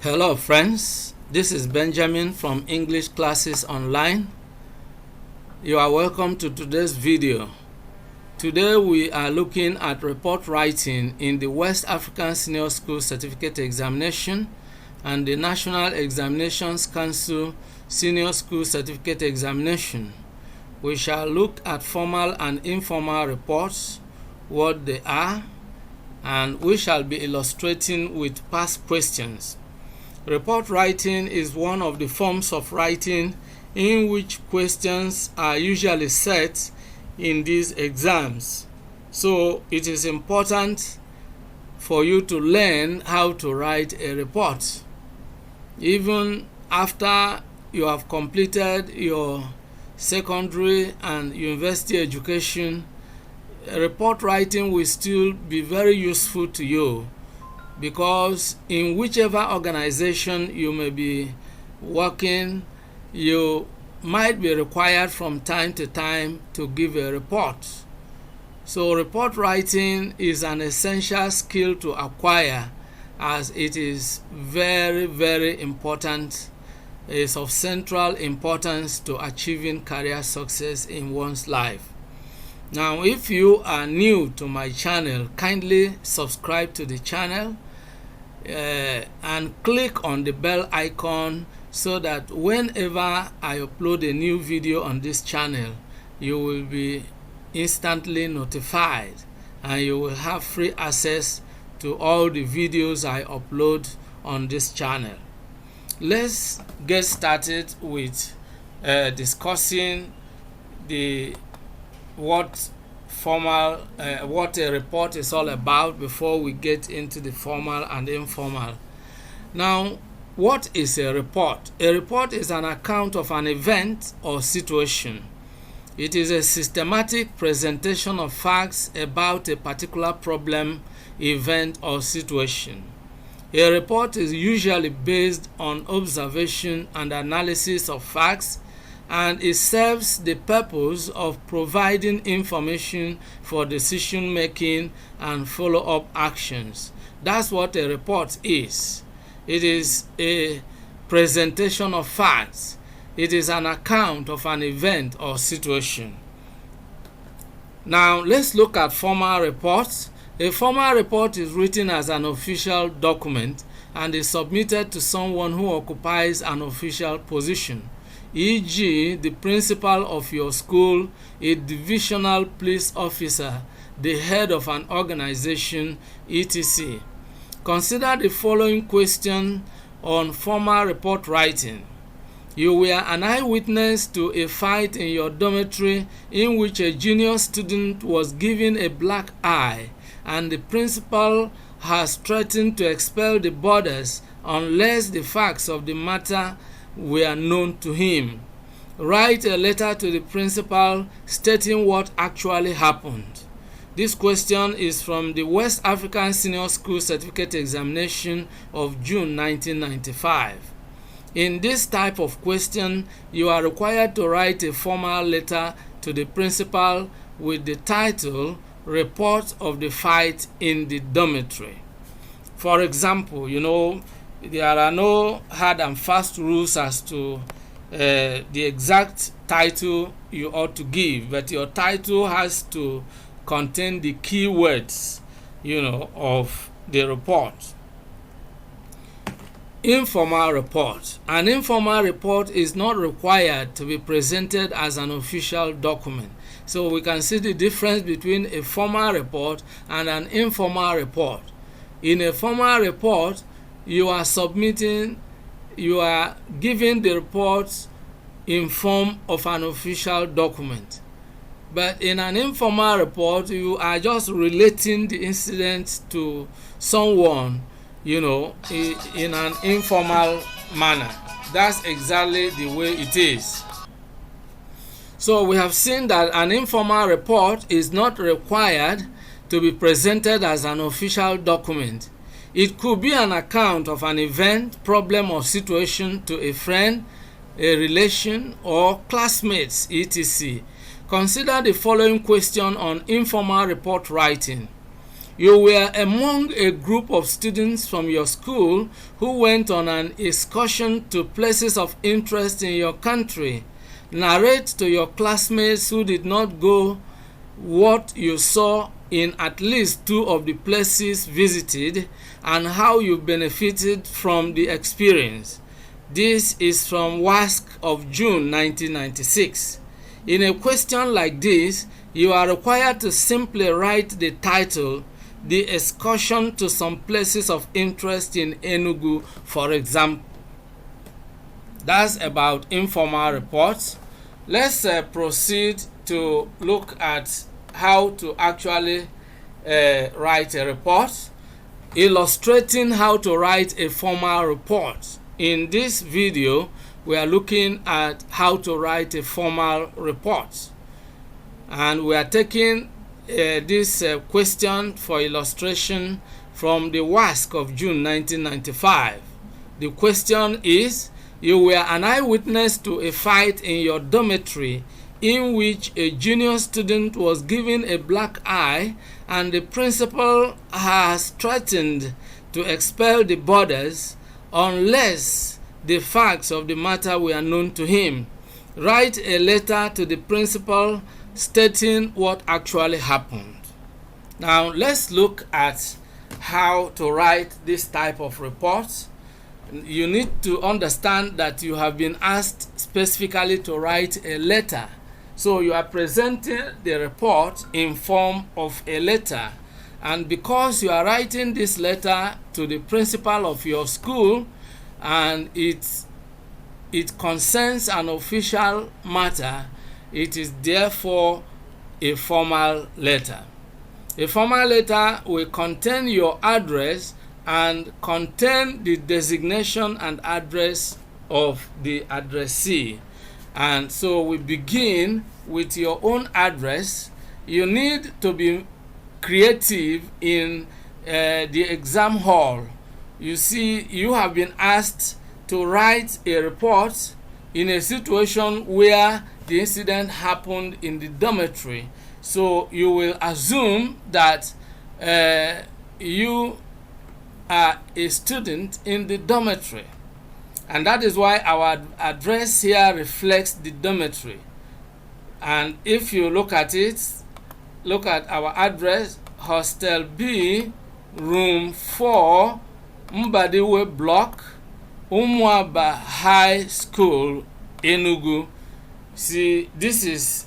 Hello friends, this is Benjamin from English Classes Online. You are welcome to today's video. Today we are looking at report writing in the West African Senior School Certificate Examination and the National Examinations Council Senior School Certificate Examination. We shall look at formal and informal reports, what they are, and we shall be illustrating with past questions. Report writing is one of the forms of writing in which questions are usually set in these exams. So it is important for you to learn how to write a report. Even after you have completed your secondary and university education, report writing will still be very useful to you, because in whichever organization you may be working, you might be required from time to time to give a report. So report writing is an essential skill to acquire, as it is very, very important. It is of central importance to achieving career success in one's life. Now, if you are new to my channel, kindly subscribe to the channel and click on the bell icon so that whenever I upload a new video on this channel, you will be instantly notified and you will have free access to all the videos I upload on this channel. Let's get started with discussing what a report is all about before we get into the formal and informal. Now, what is a report? A report is an account of an event or situation. It is a systematic presentation of facts about a particular problem, event, or situation. A report is usually based on observation and analysis of facts, and it serves the purpose of providing information for decision making and follow-up actions. That's what a report is. It is a presentation of facts. It is an account of an event or situation. Now let's look at formal reports. A formal report is written as an official document and is submitted to someone who occupies an official position, e.g., the principal of your school, a divisional police officer, the head of an organization, etc. Consider the following question on formal report writing. You were an eyewitness to a fight in your dormitory in which a junior student was given a black eye, and the principal has threatened to expel the boarders unless the facts of the matter were known to him. Write a letter to the principal stating what actually happened. This question is from the West African Senior School Certificate Examination of June 1995. In this type of question, you are required to write a formal letter to the principal with the title Report of the Fight in the Dormitory. For example, there are no hard and fast rules as to the exact title you ought to give, but your title has to contain the key words, of the report. Informal report. An informal report is not required to be presented as an official document. So we can see the difference between a formal report and an informal report. In a formal report, you are giving the report in form of an official document. But in an informal report, you are just relating the incident to someone, in an informal manner. That's exactly the way it is. So we have seen that an informal report is not required to be presented as an official document. It could be an account of an event, problem, or situation to a friend, a relation, or classmates, etc. Consider the following question on informal report writing. You were among a group of students from your school who went on an excursion to places of interest in your country. Narrate to your classmates who did not go what you saw in at least 2 of the places visited and how you benefited from the experience. This is from Wassce of June 1996. In a question like this, you are required to simply write the title, the excursion to some places of interest in Enugu, for example. That's about informal reports. Let's proceed to look at how to actually write a report, illustrating how to write a formal report. In this video, we are looking at how to write a formal report, and we are taking this question for illustration from the Wassce of June 1995. The question is, you were an eyewitness to a fight in your dormitory in which a junior student was given a black eye and the principal has threatened to expel the boarders unless the facts of the matter were known to him. Write a letter to the principal stating what actually happened. Now let's look at how to write this type of report. You need to understand that you have been asked specifically to write a letter. So you are presenting the report in form of a letter. And because you are writing this letter to the principal of your school and it concerns an official matter, it is therefore a formal letter. A formal letter will contain your address and contain the designation and address of the addressee. And so we begin with your own address. You need to be creative in the exam hall. You see, you have been asked to write a report in a situation where the incident happened in the dormitory. So you will assume that you are a student in the dormitory, and that is why our address here reflects the dormitory. And if you look at it, look at our address: Hostel B, Room 4, Mbadiwe Block, Umuaba High School, Enugu. See, this is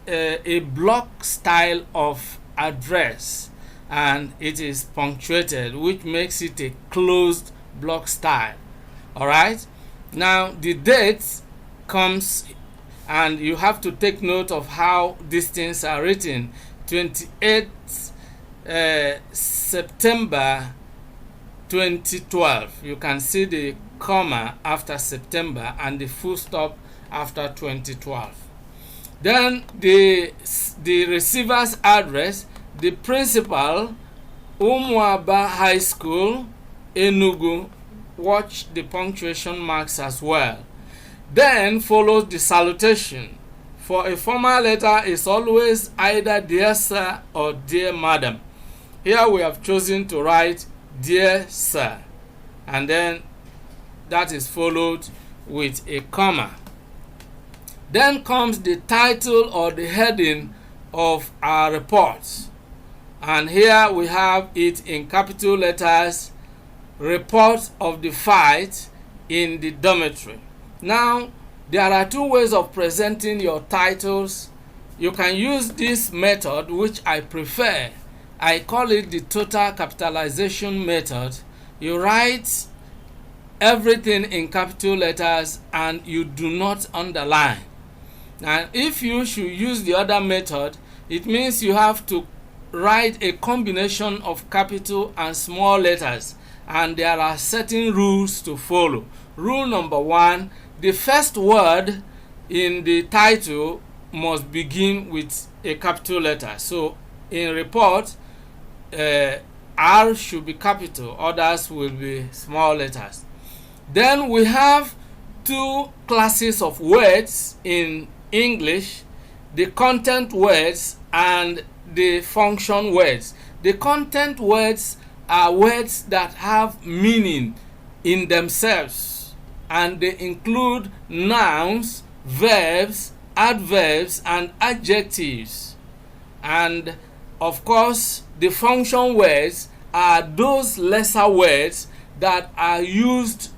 a block style of address, and it is punctuated, which makes it a closed block style. All right. Now the date comes, and you have to take note of how these things are written. 28th September 2012. You can see the comma after September and the full stop after 2012. Then the receiver's address, the principal, Umuaba High School, Enugu. Watch the punctuation marks as well. Then follows the salutation. For a formal letter, is always either dear sir or dear madam. Here we have chosen to write dear sir, and then that is followed with a comma. Then comes the title or the heading of our report, and here we have it in capital letters: Report of the fight in the dormitory. Now, there are 2 ways of presenting your titles. You can use this method, which I prefer. I call it the total capitalization method. You write everything in capital letters and you do not underline. And if you should use the other method, it means you have to write a combination of capital and small letters, and there are certain rules to follow. Rule number 1, the first word in the title must begin with a capital letter. So in report, R should be capital, others will be small letters. Then we have 2 classes of words in English: the content words and the function words. The content words are words that have meaning in themselves, and they include nouns, verbs, adverbs, and adjectives. And of course, the function words are those lesser words that are used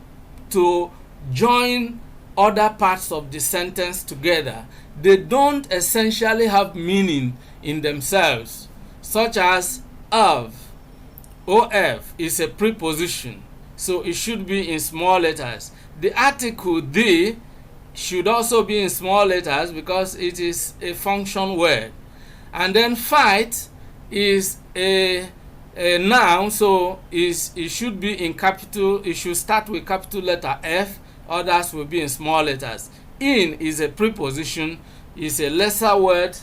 to join other parts of the sentence together. They don't essentially have meaning in themselves, such as of. Of is a preposition, so it should be in small letters. The article the should also be in small letters because it is a function word. And then fight is a noun, so it should be in capital. It should start with capital letter F. Others will be in small letters. In is a preposition, is a lesser word,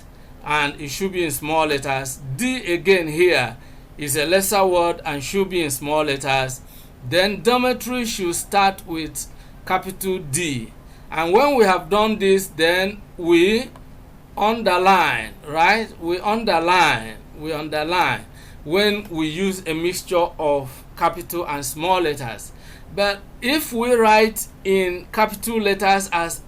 and it should be in small letters. D again here is a lesser word and should be in small letters. Then dormitory should start with capital D. And when we have done this, then we underline, right? We underline when we use a mixture of capital and small letters. But if we write in capital letters as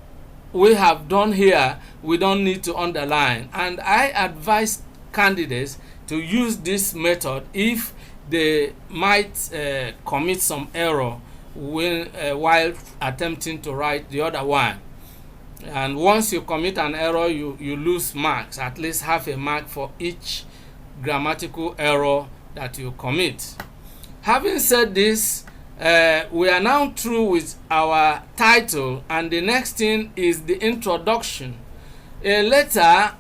we have done here, we don't need to underline. And I advise candidates to use this method if they might commit some error while attempting to write the other one. And once you commit an error, you lose marks, at least half a mark for each grammatical error that you commit. Having said this, we are now through with our title, and the next thing is the introduction. A letter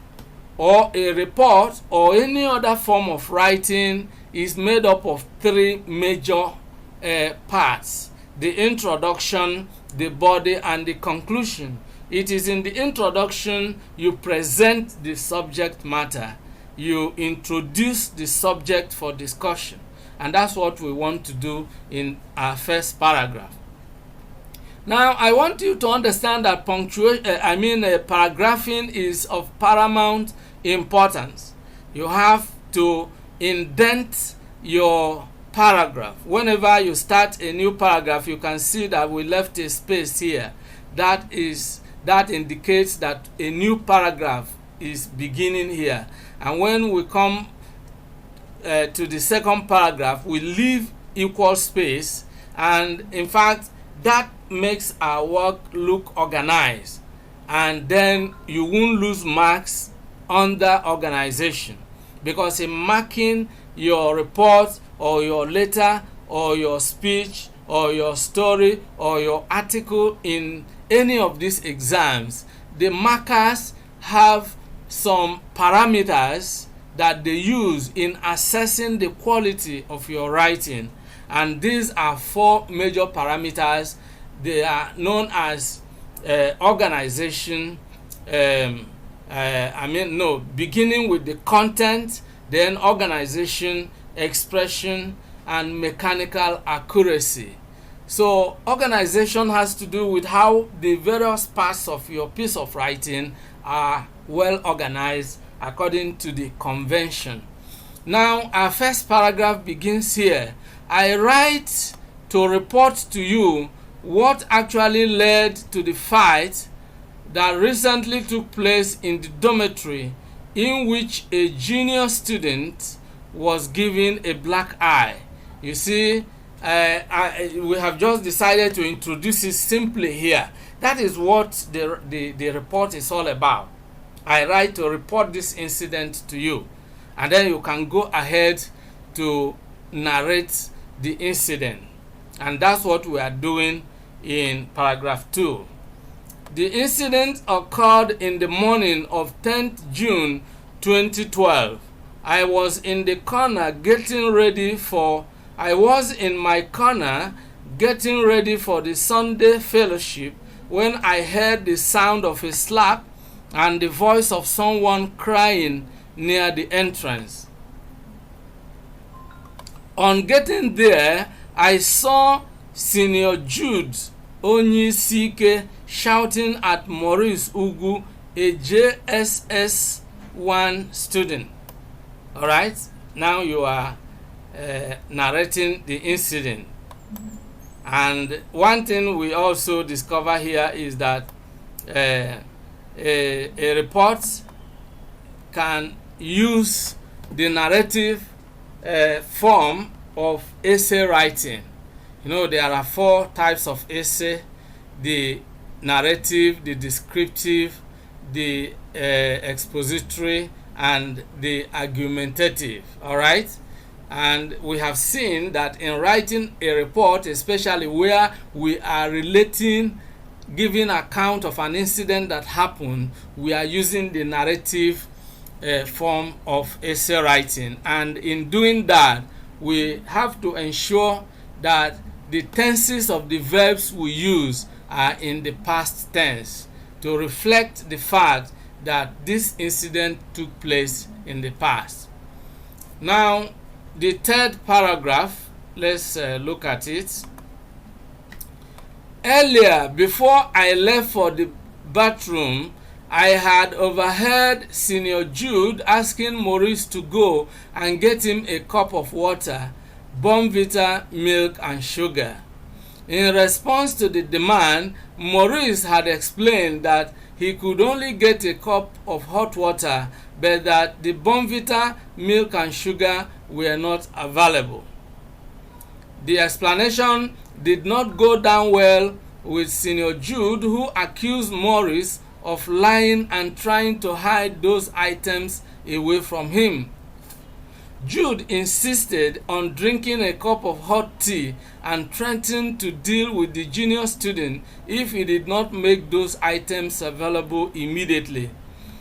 or a report or any other form of writing is made up of three major parts: the introduction, the body, and the conclusion. It is in the introduction you present the subject matter. You introduce the subject for discussion. And that's what we want to do in our first paragraph. Now, I want you to understand that paragraphing is of paramount importance. You have to indent your paragraph. Whenever you start a new paragraph, you can see that we left a space here. That indicates that a new paragraph is beginning here. And when we come to the second paragraph, we leave equal space, and in fact that makes our work look organized, and then you won't lose marks under organization, because in marking your report or your letter or your speech or your story or your article in any of these exams, the markers have some parameters that they use in assessing the quality of your writing. And these are four major parameters. They are known as organization, beginning with the content, then organization, expression, and mechanical accuracy. So organization has to do with how the various parts of your piece of writing are well organized according to the convention. Now, our first paragraph begins here. I write to report to you what actually led to the fight that recently took place in the dormitory, in which a junior student was given a black eye. You see, we have just decided to introduce it simply here. That is what the report is all about. I write to report this incident to you, and then you can go ahead to narrate the incident. And that's what we are doing in paragraph 2. The incident occurred in the morning of 10th June 2012. I was in my corner getting ready for the Sunday fellowship when I heard the sound of a slap and the voice of someone crying near the entrance. On getting there, I saw Senior Jude Onyisike shouting at Maurice Ugu, a JSS1 student. Alright, now you are narrating the incident. And one thing we also discover here is that a report can use the narrative form of essay writing. You know, there are 4 types of essay: the narrative, the descriptive, the expository, and the argumentative. All right? And we have seen that in writing a report, especially where we are giving account of an incident that happened, we are using the narrative form of essay writing. And in doing that, we have to ensure that the tenses of the verbs we use are in the past tense to reflect the fact that this incident took place in the past. Now, the third paragraph, let's look at it. Earlier, before I left for the bathroom, I had overheard Senior Jude asking Maurice to go and get him a cup of water, Bournvita, milk, and sugar. In response to the demand, Maurice had explained that he could only get a cup of hot water, but that the Bournvita, milk, and sugar were not available. The explanation did not go down well with Senior Jude, who accused Maurice of lying and trying to hide those items away from him. Jude insisted on drinking a cup of hot tea and threatened to deal with the junior student if he did not make those items available immediately.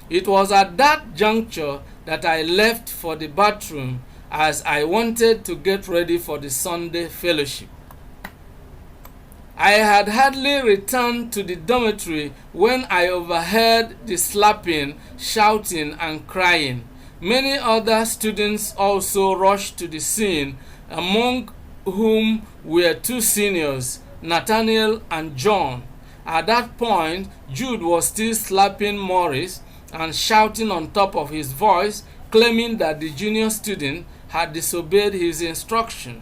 It was at that juncture that I left for the bathroom, as I wanted to get ready for the Sunday fellowship. I had hardly returned to the dormitory when I overheard the slapping, shouting, and crying. Many other students also rushed to the scene, among whom were 2 seniors, Nathaniel and John. At that point, Jude was still slapping Maurice and shouting on top of his voice, claiming that the junior student had disobeyed his instruction.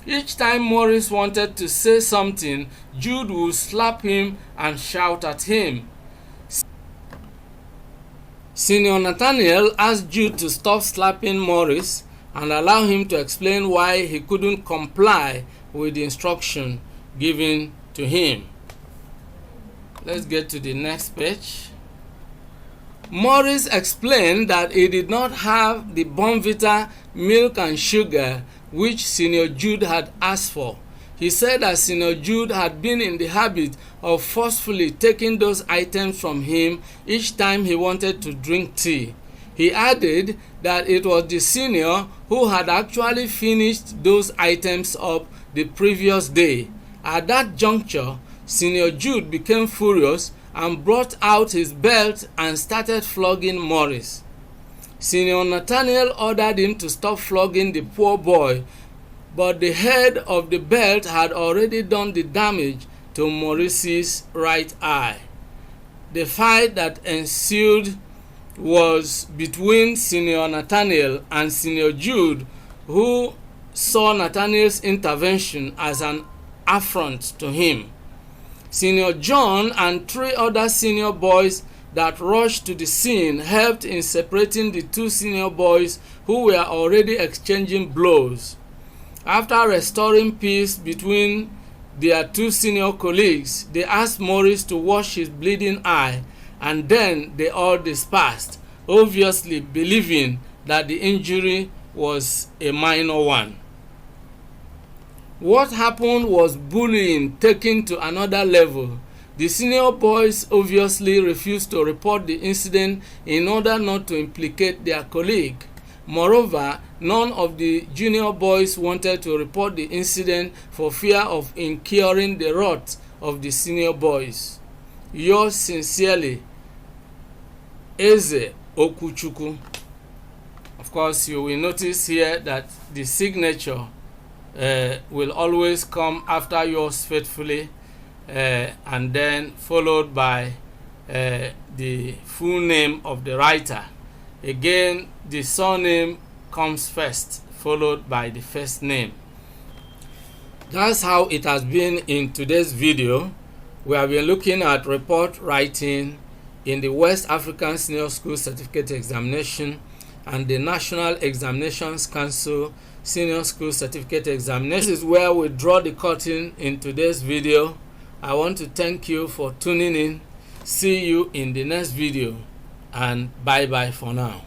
Each time Maurice wanted to say something, Jude would slap him and shout at him. Senior Nathaniel asked Jude to stop slapping Maurice and allow him to explain why he couldn't comply with the instruction given to him. Let's get to the next page. Maurice explained that he did not have the Bournvita, milk, and sugar which Senior Jude had asked for. He said that Senior Jude had been in the habit of forcefully taking those items from him each time he wanted to drink tea. He added that it was the senior who had actually finished those items up the previous day. At that juncture, Senior Jude became furious and brought out his belt and started flogging Maurice. Senior Nathaniel ordered him to stop flogging the poor boy, but the head of the belt had already done the damage to Maurice's right eye. The fight that ensued was between Senior Nathaniel and Senior Jude, who saw Nathaniel's intervention as an affront to him. Senior John and 3 other senior boys that rushed to the scene helped in separating the 2 senior boys who were already exchanging blows. After restoring peace between their 2 senior colleagues, they asked Maurice to wash his bleeding eye, and then they all dispersed, obviously believing that the injury was a minor one. What happened was bullying taken to another level. The senior boys obviously refused to report the incident in order not to implicate their colleague. Moreover, none of the junior boys wanted to report the incident for fear of incurring the wrath of the senior boys. Yours sincerely, Ssce Okuchukwu. Of course, you will notice here that the signature will always come after yours faithfully, and then followed by the full name of the writer. Again, the surname comes first, followed by the first name. That's how it has been in today's video. We have been looking at report writing in the West African Senior School Certificate Examination and the National Examinations Council Senior School Certificate Examination. This is where we draw the curtain in today's video. I want to thank you for tuning in. See you in the next video, and bye bye for now.